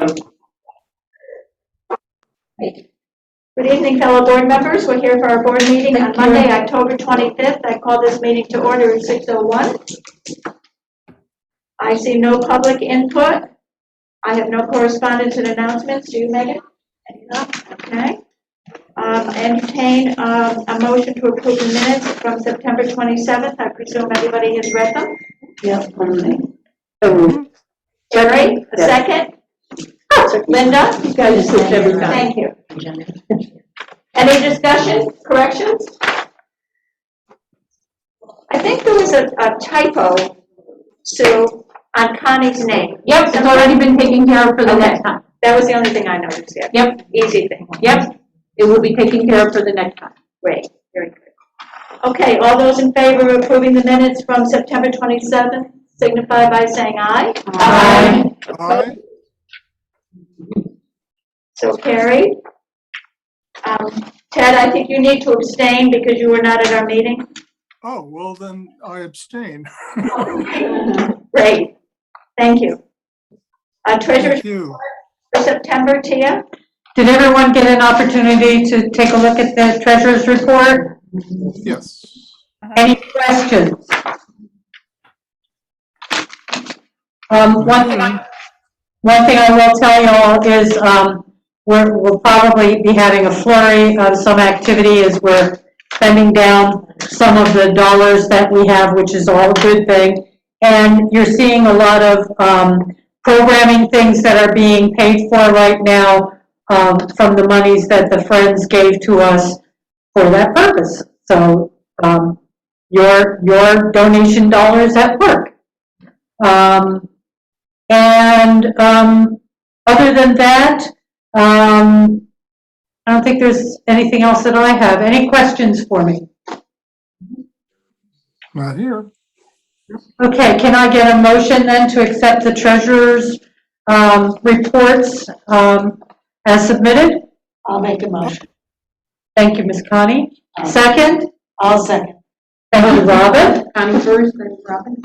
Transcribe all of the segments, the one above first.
Good evening, fellow board members. We're here for our board meeting on Monday, October 25th. I call this meeting to order at 6:01. I see no public input. I have no correspondence and announcements. Do you, Megan? Okay. Entertain a motion to approve the minutes from September 27th. I presume everybody has read them. Yes, Jerry, a second? Linda? you guys switch every time. Thank you. Any discussion, corrections? I think there was a typo, Sue, on Connie's name. Yep, it's already been taken care of for the next time. That was the only thing I noticed, yeah. Yep. Easy thing. Yep, it will be taken care of for the next time. Great, very good. Okay, all those in favor of approving the minutes from September 27th signify by saying aye. Aye. Aye. So carried. Ted, I think you need to abstain because you were not at our meeting. Oh, well then I abstain. Great, thank you. Treasurer's Thank you. for September, Tia? Did everyone get an opportunity to take a look at the treasurer's report? Yes. Any questions? One thing I will tell you all is we'll probably be having a flurry of some activity as we're spending down some of the dollars that we have, which is all a good thing. And you're seeing a lot of programming things that are being paid for right now from the monies that the Friends gave to us for that purpose. So your donation dollars at work. Other than that, I don't think there's anything else that I have. Any questions for me? Not here. Okay, can I get a motion then to accept the treasurer's reports as submitted? I'll make a motion. Thank you, Ms. Connie. Second? I'll second. Thank you, Robin. Connie first, then Robin.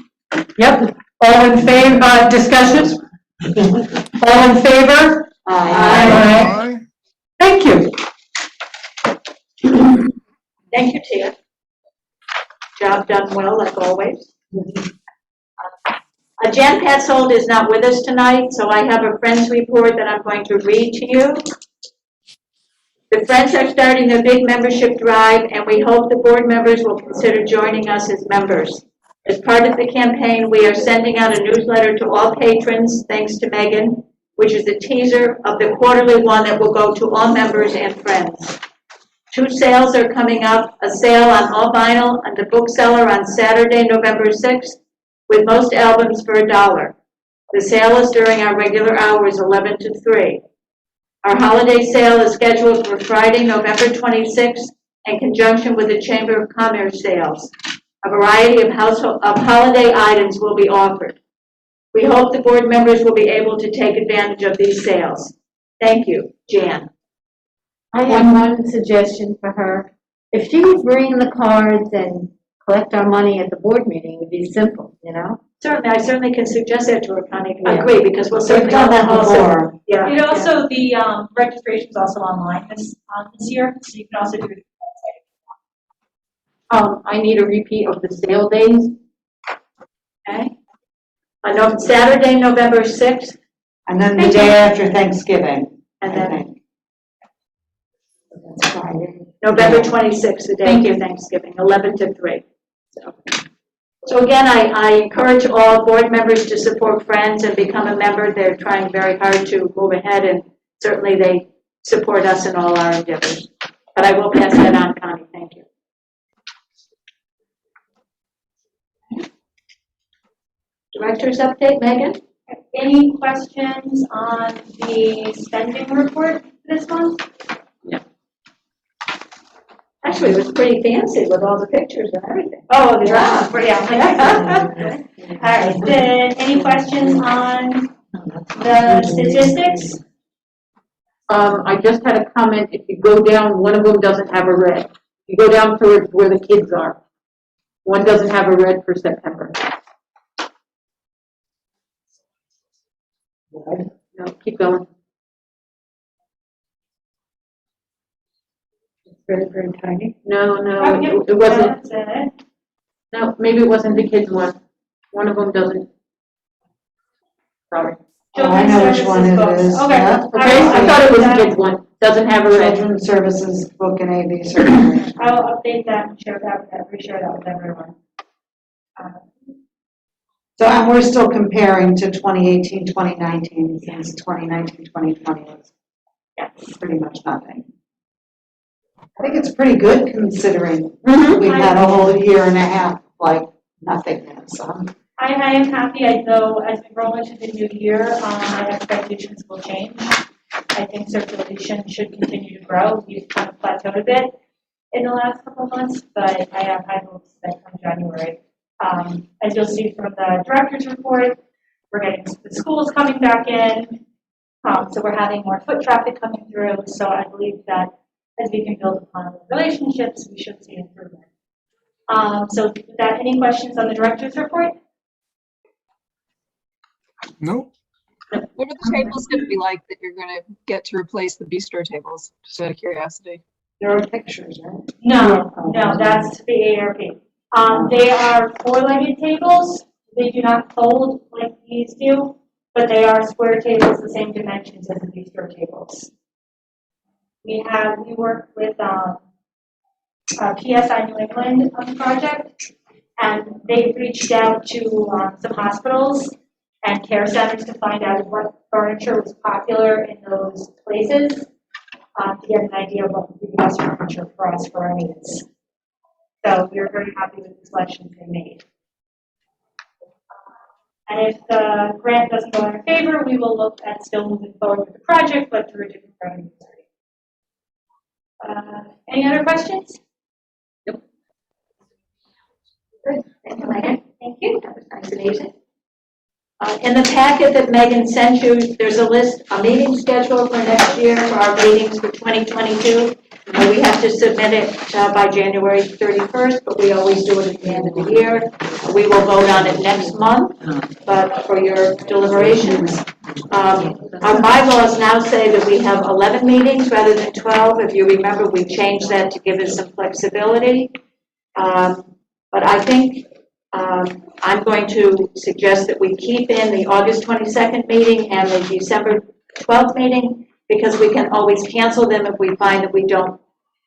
Yep. All in favor, discussion? All in favor? Aye. Thank you. Thank you, Tia. Job done well, like always. Jan Petzold is not with us tonight, so I have a Friends report that I'm going to read to you. The Friends are starting their big membership drive, and we hope the board members will consider joining us as members. As part of the campaign, we are sending out a newsletter to all patrons, thanks to Megan, which is a teaser of the quarterly one that will go to all members and friends. 2 sales are coming up, a sale on all vinyl and the bookseller on Saturday, November 6th, with most albums for $1. The sale is during our regular hours, 11 to 3. Our holiday sale is scheduled for Friday, November 26th, in conjunction with the Chamber of Commerce sales. A variety of holiday items will be offered. We hope the board members will be able to take advantage of these sales. Thank you, Jan. I have one suggestion for her. If she would bring the cards and collect our money at the board meeting, it would be simple, you know? Certainly, I certainly can suggest that to her, Connie. Yeah. I agree, because we'll certainly done that also. before. Yeah. And also, the registration is also online this year, so you can also do it. I need a repeat of the sale days. Okay. On Saturday, November 6th, And then the day after Thanksgiving. and then That's Friday. November 26th, the day after Thanksgiving, 11 to 3. So again, I encourage all board members to support Friends and become a member. They're trying very hard to move ahead, and certainly they support us in all our endeavors. But I will pass that on, Connie. Thank you. Director's update, Megan? Any questions on the spending report this month? Actually, it was pretty fancy with all the pictures and everything. Oh, the draft, yeah. All right, then, any questions on the statistics? I just had a comment. If you go down, one of them doesn't have a red. You go down towards where the kids are. One doesn't have a red for September. No, keep going. Very, very tiny. No, Oh, yeah, it wasn't, that's it. no, maybe it wasn't the kids one. One of them doesn't. Sorry. Oh, I know which one it Children's is. services books. Okay. Yeah. Okay, I thought it was the kids one. Doesn't have a red. Children's Services Book and AV certification. I will update that and share that, reshare that with everyone. So, and we're still comparing to 2018, 2019, since 2019, 2020 was pretty much nothing. I think it's pretty good considering we've had a whole year and a half, like, nothingness. I am happy. I know as we roll into the new year, my expectations will change. I think circulation should continue to grow. We've kind of plateaued a bit in the last couple of months, but I have high hopes that come January. As you'll see from the director's report, we're getting the schools coming back in. So we're having more foot traffic coming through. So I believe that as we can build upon the relationships, we should see improvement. So with that, any questions on the director's report? Nope. What are the tables going to be like that you're going to get to replace the bistro tables? Just out of curiosity. There are pictures, right? No, that's the ARP. They are four-legged tables. They do not fold like these do, but they are square tables, the same dimensions as the bistro tables. We work with PSI New England on the project, and they reached out to some hospitals and care centers to find out what furniture was popular in those places to get an idea of what would be the best furniture for us for our needs. So we're very happy with the selections they made. And if the grant doesn't go in our favor, we will look at still moving forward with the project, but through a different revenue study. Any other questions? Good. Thank you, Megan. Thank you. That was nice and easy. In the packet that Megan sent you, there's a meeting schedule for next year for our meetings for 2022. We have to submit it by January 31st, but we always do it at the end of the year. We will vote on it next month, but for your deliberations. Our bylaws now say that we have 11 meetings rather than 12. If you remember, we changed that to give us some flexibility. But I think I'm going to suggest that we keep in the August 22nd meeting and the December 12th meeting, because we can always cancel them if we find that we don't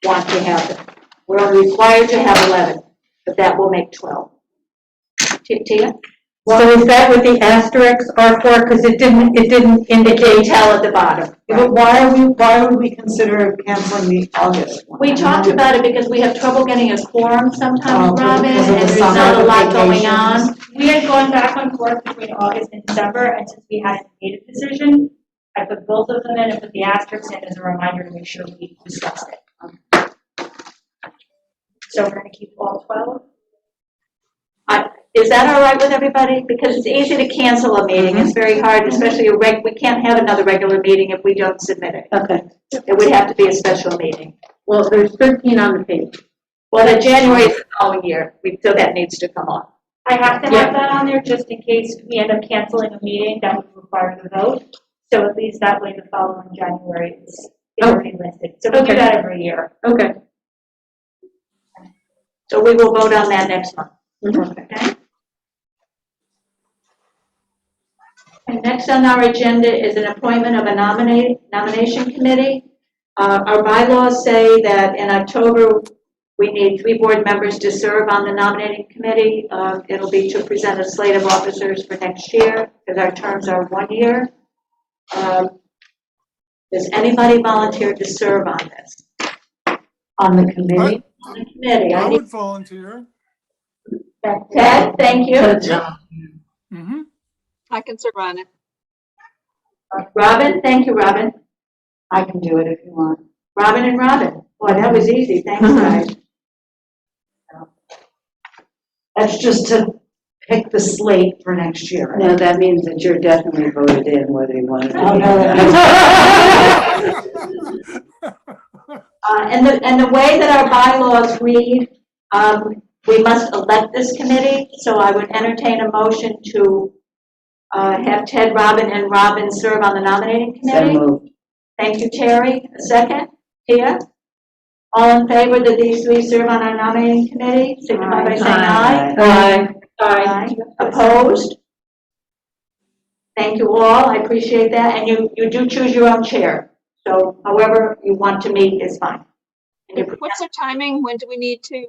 want to have them. We're only required to have 11, but that will make 12. Tia? So is that what the asterisks are for? Because it didn't indicate. Tell at the bottom. But why would we consider canceling the August one? We talked about it because we have trouble getting a quorum sometimes, Robin, because of and the there's summer not a lot going on. vacations. We had gone back and forth between August and December, and since we hadn't made a decision, I put both of them in and put the asterisks in as a reminder to make sure we discussed it. So we're going to keep all 12. Is that all right with everybody? Because it's easy to cancel a meeting. It's very hard, especially we can't have another regular meeting if we don't submit it. Okay. It would have to be a special meeting. Well, there's 13 on the page. Well, the January is the following year, so that needs to come on. I have to have that on there just in case we end up canceling a meeting that would require the vote. So at least that way the following January is already listed. So we'll do that every year. Okay. So we will vote on that next month. Okay. And next on our agenda is an appointment of a nomination committee. Our bylaws say that in October, we need 3 board members to serve on the nominating committee. It'll be to present a slate of officers for next year, because our terms are 1 year. Does anybody volunteer to serve on this? On the committee? On the committee. I would volunteer. Ted, thank you. Mm-hmm. I can serve on it. Robin, thank you, Robin. I can do it if you want. Robin and Robin. Boy, that was easy. Thanks, guys. That's just to pick the slate for next year. No, that means that you're definitely voted in whether you want to. Oh, no, And the way that our bylaws read, we must elect this committee, so I would entertain a motion to have Ted, Robin, and Robin serve on the nominating So committee. moved. Thank you, Terry. A second? Tia? All in favor that these three serve on our nominating committee, signify by saying aye. Aye. Aye. Opposed? Thank you all, I appreciate that, and you do choose your own chair, so however you want to meet is fine. And you- What's our timing? When do we need to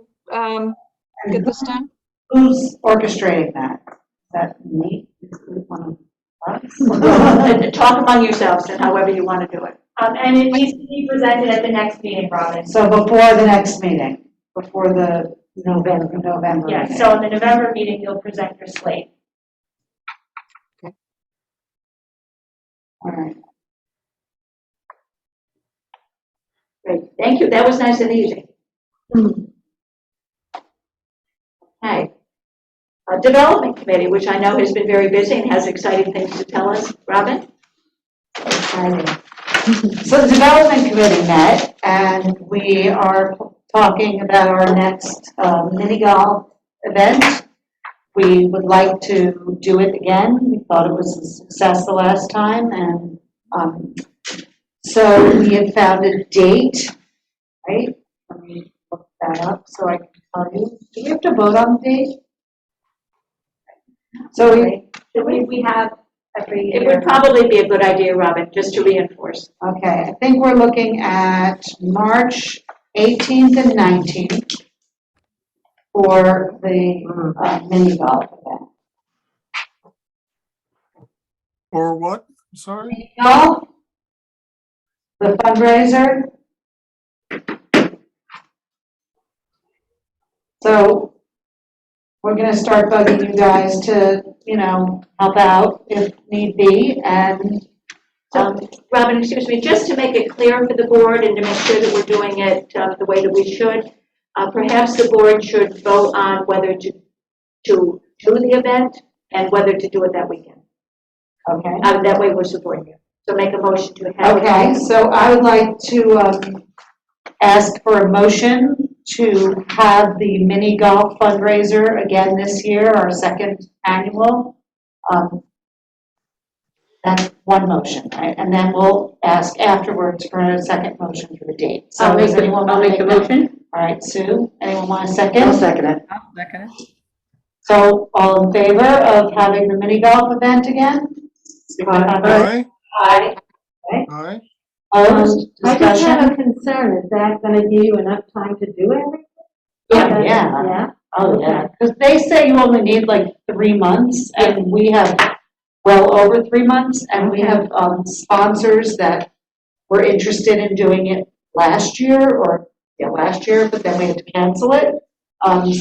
get this done? Who's orchestrating that? Is that me? Is it one of us? Talk among yourselves and however you want to do it. And it needs to be presented at the next meeting, Robin. So before the next meeting, before the November. Yeah, meeting. so in the November meeting, you'll present your slate. All right. Great, thank you, that was nice and easy. Okay. Development Committee, which I know has been very busy and has exciting things to tell us. Robin? Exciting. So the Development Committee met, and we are talking about our next mini golf event. We would like to do it again. We thought it was a success the last time, and so we have found a date, right? Let me look that up so I can tell you. Do we have to vote on the date? So We have every It year. would probably be a good idea, Robin, just to reinforce. okay, I think we're looking at March 18th and 19th for the mini golf event. Or what? Sorry? Mini golf, the fundraiser. So we're gonna start bugging you guys to, help out if need be, and, So, Robin, excuse me, just to make it clear for the board and to make sure that we're doing it the way that we should, perhaps the board should vote on whether to do the event and whether to do it that weekend. okay. That way we're supporting you. So make a motion to have. Okay, so I would like to ask for a motion to have the mini golf fundraiser again this year, our second annual. That's one motion, right? And then we'll ask afterwards for a second motion for the date. So does anyone want to make the motion? All right, Sue, anyone want a second? I'll second it. So all in favor of having the mini golf event again? Aye. Aye. Aye. Opposed? I just have Discussion? a concern, is that gonna give you enough time to do everything? Yeah. Yeah? Oh, yeah, because they say you only need like 3 months, and we have well over 3 months, and we have sponsors that were interested in doing it last year, but then we had to cancel it.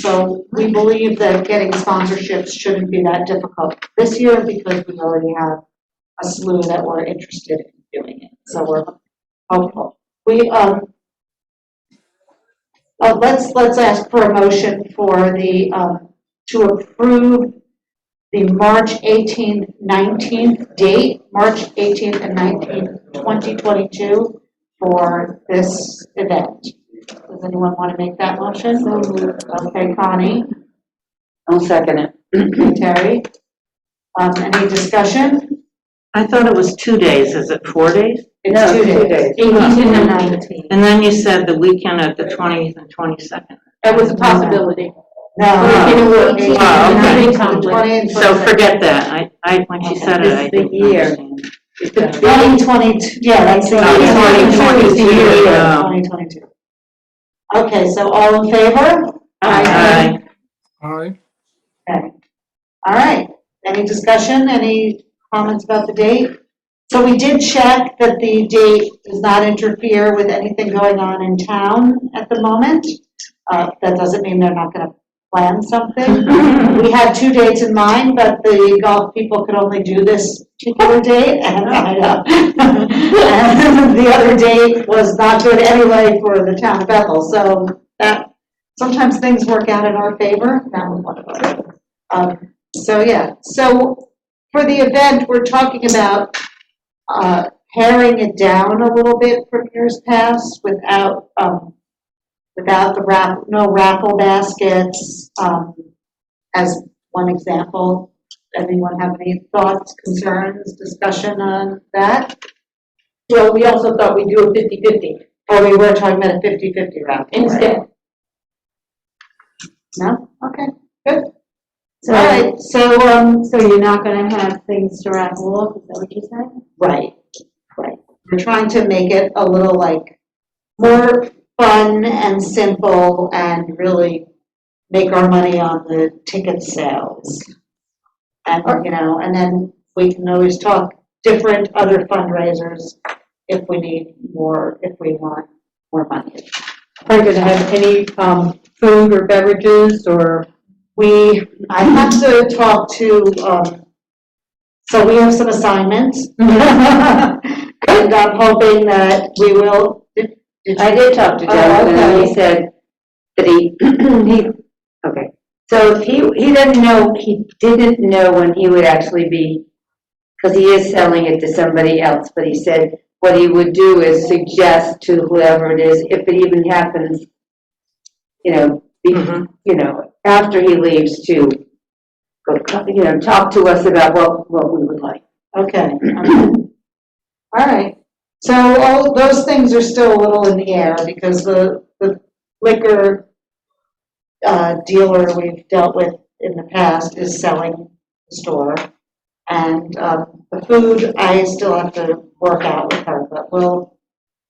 So we believe that getting sponsorships shouldn't be that difficult this year, because we already have a slew that were interested in doing it, so we're hopeful. Let's ask for a motion for to approve the March 18th, 19th date, March 18th and 19th, 2022 for this event. Does anyone want to make that motion? Okay, Connie. I'll second it. Okay, Terry. Any discussion? I thought it was 2 days. Is it 4 days? It's 2 days. 18 and 19. And then you said the weekend of the 20th and 22nd. That was a possibility. No. Oh, okay. okay. 20 and So 22. forget that. When she said it, I It's the didn't year. understand. 2022, yeah, that's the Oh, year. 2022, Yeah, yeah. 2022. Okay, so all in favor? Aye. Aye. Okay. All right. Any discussion? Any comments about the date? So we did check that the date does not interfere with anything going on in town at the moment. That doesn't mean they're not going to plan something. We had 2 dates in mind, but the golf people could only do this particular date, and and the other date was not good anyway for the town of Bethel. So that sometimes things work out in our favor. That was one of them. So for the event, we're talking about paring it down a little bit from years past without the no raffle baskets, as one example. anyone have any thoughts, concerns, discussion on that? Well, we also thought we'd do a 50-50 Or we were talking about a 50-50 round? instead. No? Okay, good. So, All right, so, so you're not gonna have things to raffle off, is that what you said? right. We're trying to make it a little like more fun and simple and really make our money on the ticket sales. And, you know, and then we can always talk different other fundraisers if we need more, if we want more money. Are you gonna have any, food or beverages or? I have to talk to, so we have some assignments. And I'm hoping that we will, I did talk to Oh, Jonathan, and okay. he said that okay. So he didn't know when he would actually be, because he is selling it to somebody else, but he said what he would do is suggest to whoever it is, if it even happens, you know, you know, after he leaves to go, you know, talk to us about what we would like. okay. All right. So all those things are still a little in the air because the liquor dealer we've dealt with in the past is selling the store. And the food, I still have to work out with her, but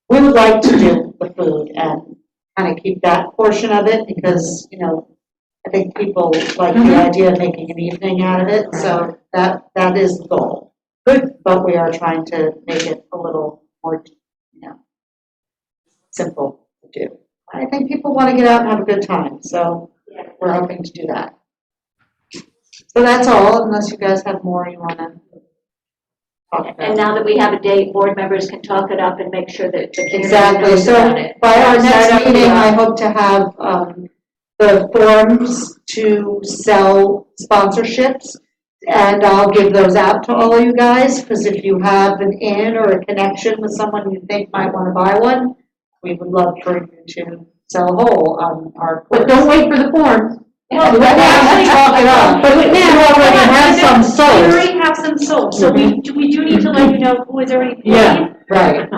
we would like to do the food and kind of keep that portion of it because, you know, I think people like the idea of making an evening out of it, so that is the goal. Good, but we are trying to make it a little more, you know, simple to do. I think people want to get out and have a good time, so we're hoping to do that. So that's all, unless you guys have more you want to talk about. And now that we have a date, board members can talk it up and make sure that the community Exactly, knows so about it. by our Start next up the, meeting, I hope to have the forms to sell sponsorships, and I'll give those out to all of you guys, because if you have an in or a connection with someone you think might want to buy one, we would love for you to sell a whole on our. But don't wait for the forms. Well, We'll actually talk it up. But we already have some We sold. already have some sold, so we do need to let you know who is already paid. Yeah. Right.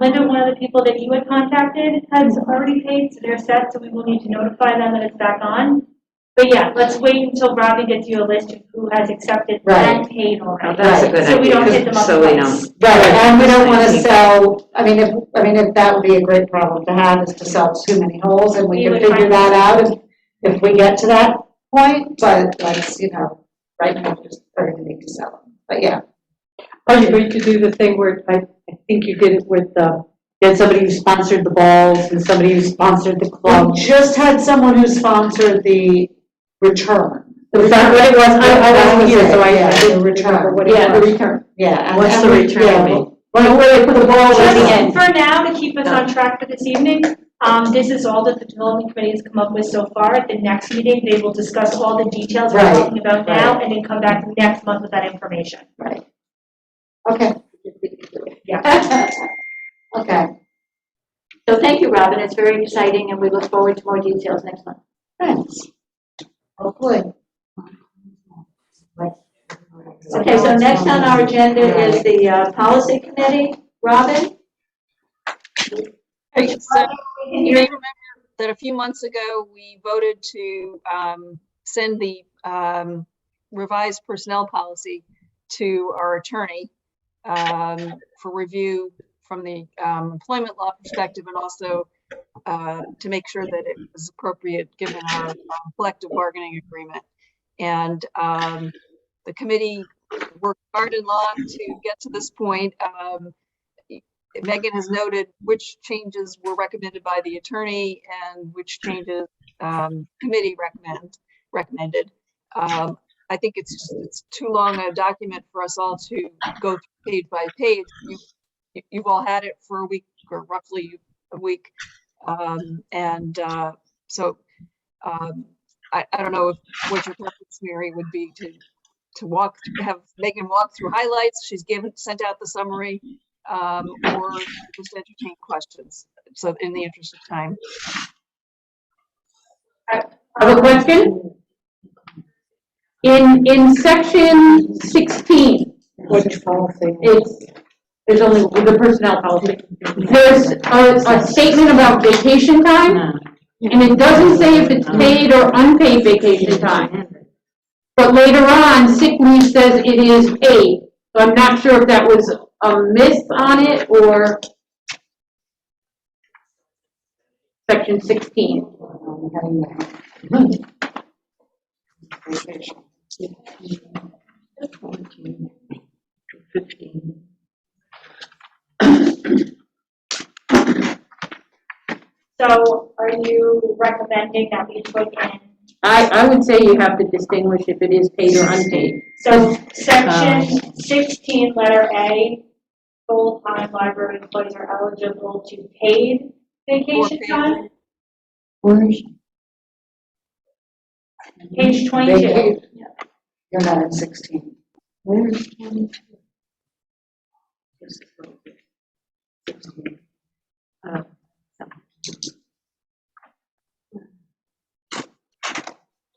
Linda, one of the people that you had contacted, has already paid, so they're set, so we will need to notify them that it's back on. But yeah, let's wait until Robin gets you a list of who has accepted and paid already. That's a good So we don't idea, hit them up so we twice. don't. Right, and we don't want to sell, I mean, if that would be a great problem to have, is to sell too many holes, and we We can would figure find- that out if we get to that point, but let's, you know, right now, just everything to sell them, but yeah. Are you going to do the thing where, I think you did it with, you had somebody who sponsored the balls and somebody who sponsored the club? We just had someone who sponsored the return. Was that what it was? I wasn't here, so I Yeah, didn't the return. remember what it was. Yeah, the return. Yeah. What's and the we- return yeah, mean? Well, where they put the balls at the Just end. for now, to keep us on track for this evening, this is all that the development committee has come up with so far. At the next meeting, they will discuss all the details we're Right, talking about now, and then come back next month with that information. Right. Okay. Yeah. Okay, So thank you, Robin, it's very exciting, and we look forward to more details next month. thanks. Hopefully. Okay, so next on our agenda is the policy committee. Robin? Hey, so you may remember that a few months ago, we voted to send the revised personnel policy to our attorney for review from the employment law perspective, and also to make sure that it was appropriate given our collective bargaining agreement. And the committee worked hard and long to get to this point. Megan has noted which changes were recommended by the attorney and which changes committee recommended. I think it's too long a document for us all to go through page by page. You've all had it for a week or roughly a week. So I don't know what your preference, Mary, would be to have Megan walk through highlights. She's sent out the summary, or just entertain questions. So in the interest of time. I have a question. In section 16, Which policy? there's only the personnel policy. There's a statement about vacation time, and it doesn't say if it's paid or unpaid vacation time. But later on, sick leave says it is paid. So I'm not sure if that was a miss on it or section 16. Vacation. 15. So are you recommending that we put in, I would say you have to distinguish if it is paid or unpaid. so section 16, letter A, full-time library employees are eligible to paid vacation time? Page 22. You're not in 16. Where's 22?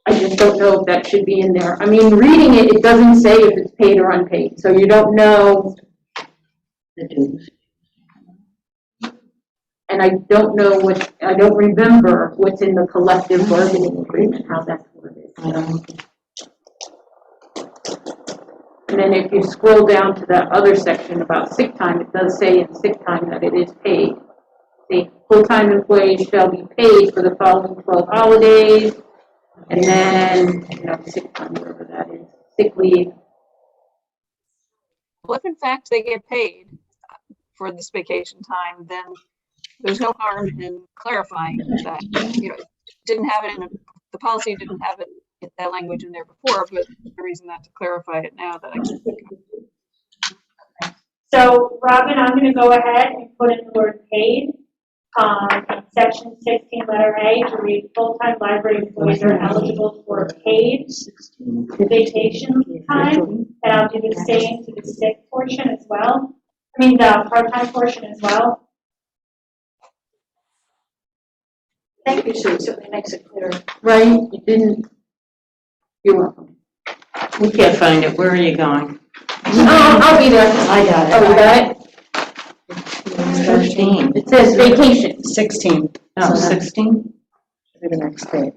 I just don't know if that should be in there. I mean, reading it, it doesn't say if it's paid or unpaid, so you don't know, The dues. and I don't know I don't remember what's in the collective bargaining agreement, how that's worded. And then if you scroll down to that other section about sick time, it does say in sick time that it is paid. The full-time employees shall be paid for the following 12 holidays, and then, sick time, whatever that is, sick leave. Well, if in fact they get paid for this vacation time, then there's no harm in clarifying that, didn't have it the policy didn't have that language in there before, but the reason not to clarify it now that I can think of. So Robin, I'm going to go ahead and put in the word paid. In section 16, letter A, to read full-time library employees are eligible for paid vacation time, and I'll do the same to the sick portion as well. I mean, the part-time portion as well. Thank you, Sue, certainly makes it clear. Right, you didn't, you're welcome. We can't find it. Where are you going? I'll be there. I got it. Oh, you got it? 15. It says vacation. 16. Oh, 16? To the next page.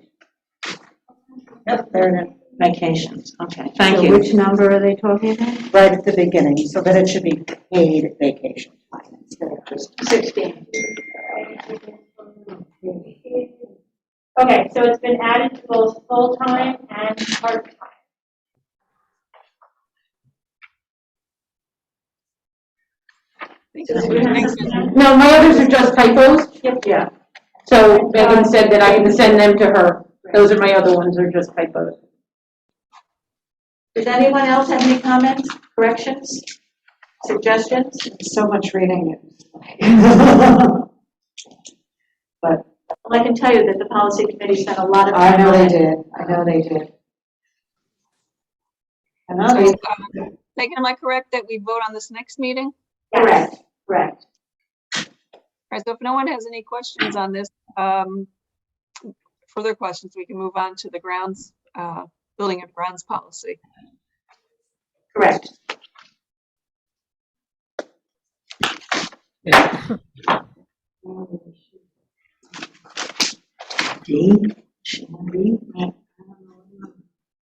Yep, there it is. Vacations. Okay, thank So you. which number are they talking about? Right at the beginning, so that it should be paid vacation time instead of just. 16. Okay, so it's been added to both full-time and part-time. No, my others are just typos. Yep. Yeah. So Megan said that I can send them to her. Those are my other ones, are just typos. Does anyone else have any comments, corrections, suggestions? So much reading it. But Well, I can tell you that the policy committee spent a lot of time. I know on they it. did. I know they did. And So, others, Megan, am I correct that we vote on this next meeting? Correct, correct. All right, so if no one has any questions on this, further questions, we can move on to the grounds, building and grounds policy. Correct.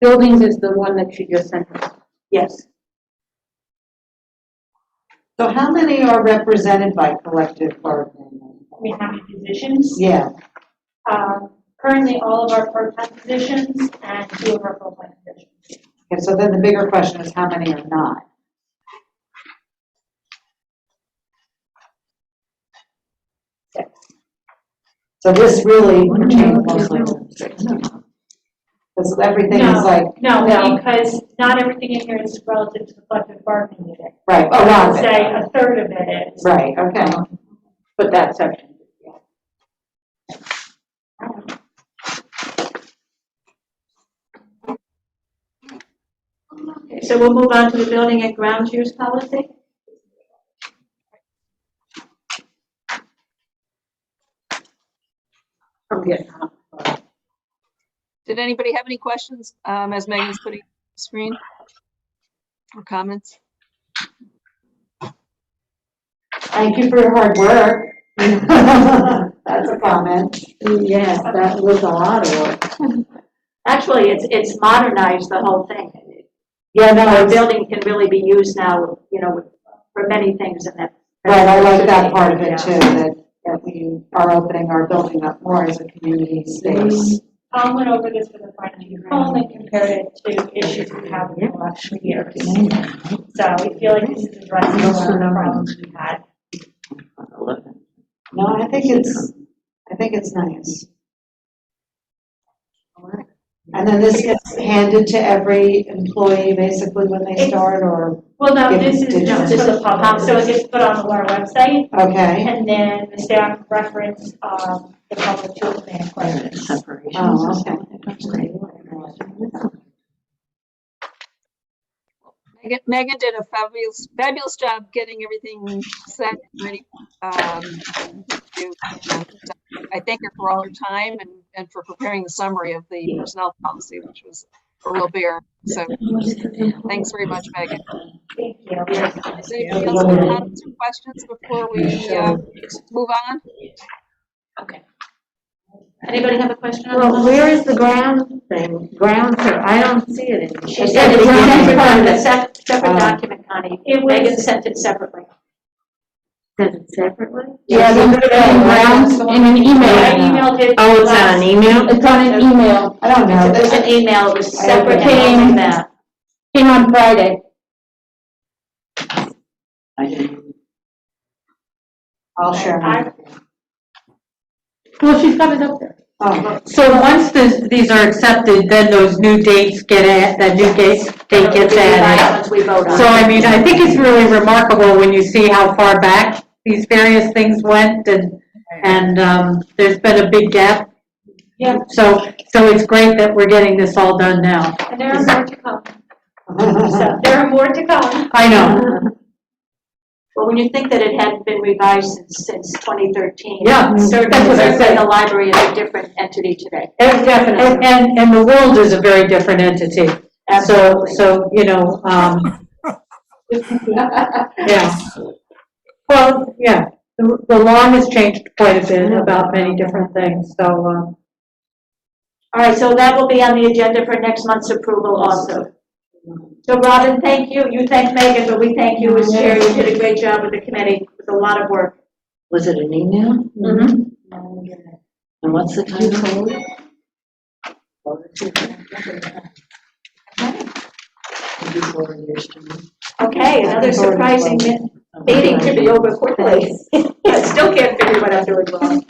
Buildings is the one that she just sent us. Yes. so how many are represented by collective bargaining? I mean, how many positions? Yeah, Currently, all of our part-time positions and 2 of our full-time positions. okay, so then the bigger question is how many are not? So this really pertains mostly to 16. Because everything is like, No, because not everything in here is relative to the collective bargaining unit. right, a lot of Say it. a third of it is. Right, okay. But that section. Okay, so we'll move on to the building and grounds use policy. I'm getting Did anybody have any questions as Megan's putting on the screen? Or comments? Thank you for your hard work. That's a comment. Yes, that was a lot of work. Actually, it's modernized the whole thing. Yeah, no, Our it's, building can really be used now, for many things and that. right, I like that part of it too, that we are opening our building up more as a community space. Tom went over this with a fine-tooth comb and compared it to issues we have in the last 3 years. So we feel like this is addressing a lot of the problems we had. No, I think it's nice. And then this gets handed to every employee basically when they start, or, Well, no, Give this is digital. just for the public, so it gets put on our website, okay. and then the staff reference the public to demand questions. Oh, okay. Megan did a fabulous job getting everything set and ready. I thank her for all her time and for preparing the summary of the personnel policy, which was a real bear. So thanks very much, Megan. Thank you. Does anybody else have comments or questions before we move on? Okay. Anybody have a question on Well, that? where is the ground thing? Ground, I don't see it in. She sent it separate document, Connie. It was- Megan sent it separately. Sent it separately? Yeah, then put it in grounds in an I emailed it. Oh, it's on an email? It's on an email. I don't know. There's an email, it was separate Okay. and only that. Came on Friday. I'll share mine. Well, she's got it up there. Oh, So once these are accepted, then those new dates that new date gets added. Once we vote on it. So I mean, I think it's really remarkable when you see how far back these various things went and there's been a big gap. Yeah. So it's great that we're getting this all done now. And there are more to come. So there are more to come. I know. Well, when you think that it hadn't been revised since 2013. Yeah, Certainly, that's what I said. the library is a different entity today. Definitely. And the world is a very different entity. So, yeah. Well, yeah, the law has changed quite a bit about many different things, so, All right, so that will be on the agenda for next month's approval also. So Robin, thank you. You thank Megan, but we thank you as chair. You did a great job with the committee. It was a lot of work. Was it an email? Mm-hmm. And what's the time code? Okay, another surprising meeting to be over quickly. I still can't figure what I'm doing wrong.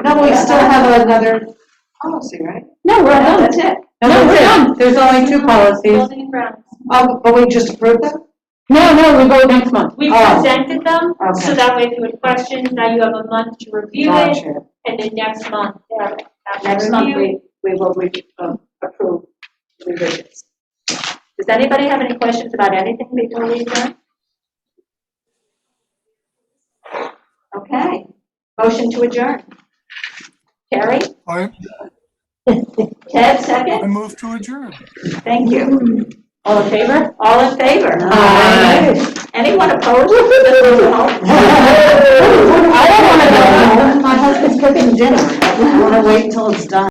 no, we still have another policy, right? no, we're No, done. that's it. No, we're done. There's only 2 policies. Building and grounds. Oh, but we just approved them? No, we go next month. We Oh. presented them, so Okay. that way if you had questions, now you have a month to review it, Gotcha. and then next month, after Next month, review, we will approve revisions. Does anybody have any questions about anything before we adjourn? Okay, motion to adjourn. Carrie? Ted, I second? move to adjourn. Thank you. All in favor? All in favor? Aye. Anyone opposed? I don't want to go home. My husband's cooking dinner. I want to wait until it's done.